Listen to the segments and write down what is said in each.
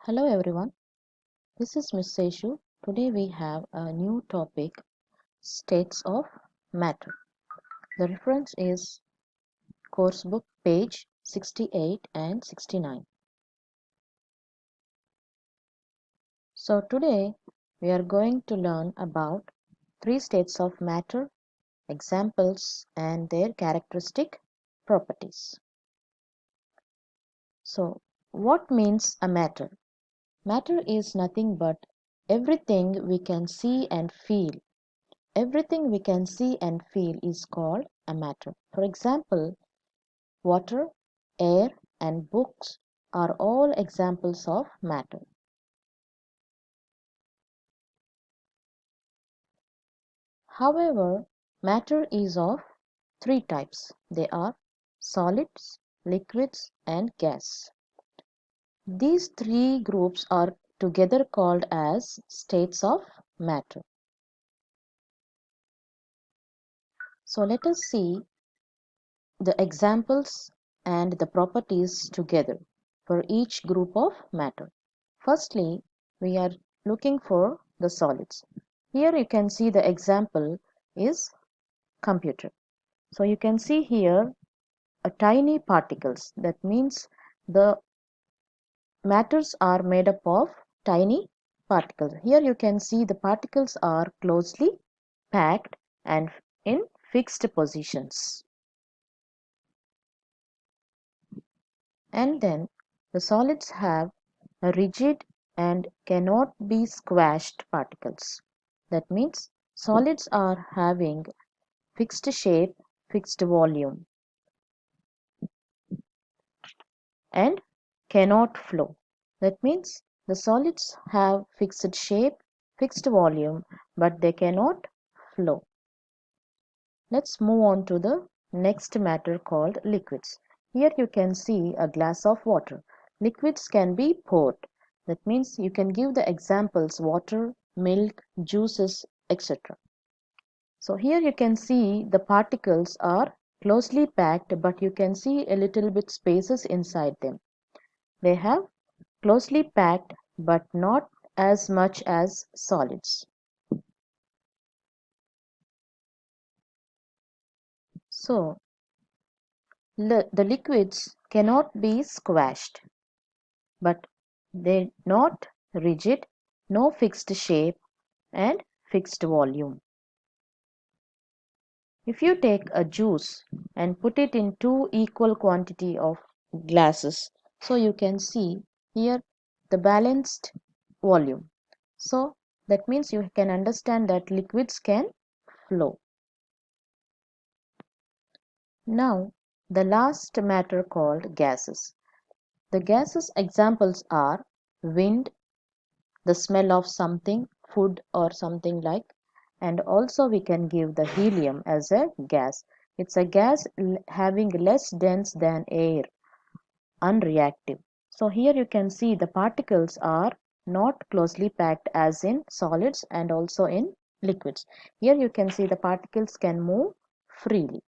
Hello everyone, this is Miss Seshu. Today we have a new topic, states of matter. The reference is course book page 68 and 69. So today we are going to learn about three states of matter, examples and their characteristic properties. So what means a matter? Matter is nothing but everything we can see and feel. Everything we can see and feel is called a matter. For example, water, air, and books are all examples of matter. However, matter is of three types. They are solids, liquids, and gas. These three groups are together called as states of matter. So let us see the examples and the properties together for each group of matter. Firstly, we are looking for the solids. Here you can see the example is computer. So you can see here a tiny particles. That means the matters are made up of tiny particles. Here you can see the particles are closely packed and in fixed positions. And then the solids have a rigid and cannot be squashed particles. That means solids are having fixed shape, fixed volume, and cannot flow. That means the solids have fixed shape, fixed volume, but they cannot flow. Let's move on to the next matter called liquids. Here you can see a glass of water. Liquids can be poured. That means you can give the examples water, milk, juices, etc. So here you can see the particles are closely packed, but you can see a little bit spaces inside them. They have closely packed but not as much as solids. So the liquids cannot be squashed, but they're not rigid, no fixed shape and fixed volume. If you take a juice and put it in two equal quantity of glasses, so you can see here the balanced volume. So that means you can understand that liquids can flow. Now the last matter called gases. The gases examples are wind, the smell of something, food or something like, and also we can give the helium as a gas. It's a gas having less dense than air, unreactive. So here you can see the particles are not closely packed as in solids and also in liquids. Here you can see the particles can move freely.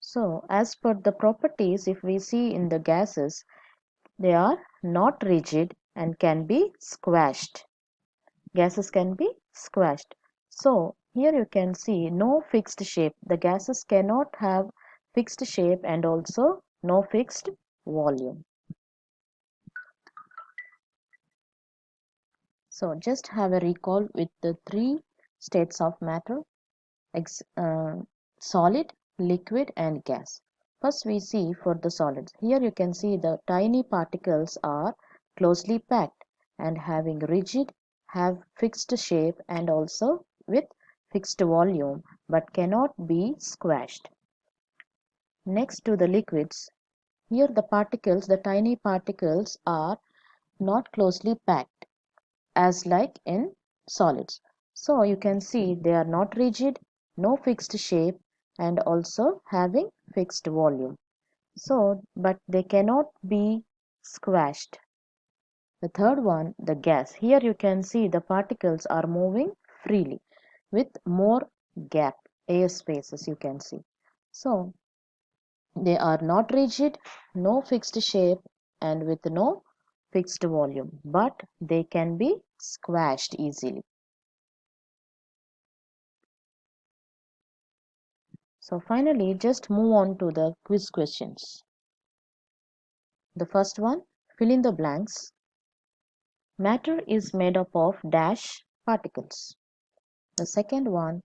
So as per the properties, if we see in the gases, they are not rigid and can be squashed. Gases can be squashed. So here you can see no fixed shape. The gases cannot have fixed shape and also no fixed volume. So just have a recall with the three states of matter, solid, liquid and gas. First we see for the solids. Here you can see the tiny particles are closely packed and having rigid, have fixed shape and also with fixed volume but cannot be squashed. Next to the liquids, here the particles, the tiny particles are not closely packed as like in solids. So you can see they are not rigid, no fixed shape and also having fixed volume. So, but they cannot be squashed. The third one, the gas. Here you can see the particles are moving freely with more gap, air spaces you can see. So, they are not rigid, no fixed shape and with no fixed volume, but they can be squashed easily. So finally, just move on to the quiz questions. The first one, fill in the blanks. Matter is made up of dash particles. The second one,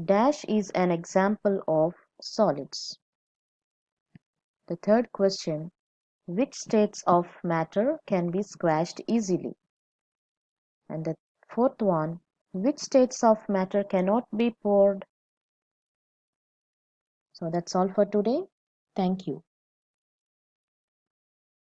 dash is an example of solids. The third question, which states of matter can be squashed easily? And the fourth one, which states of matter cannot be poured? So that's all for today. Thank you.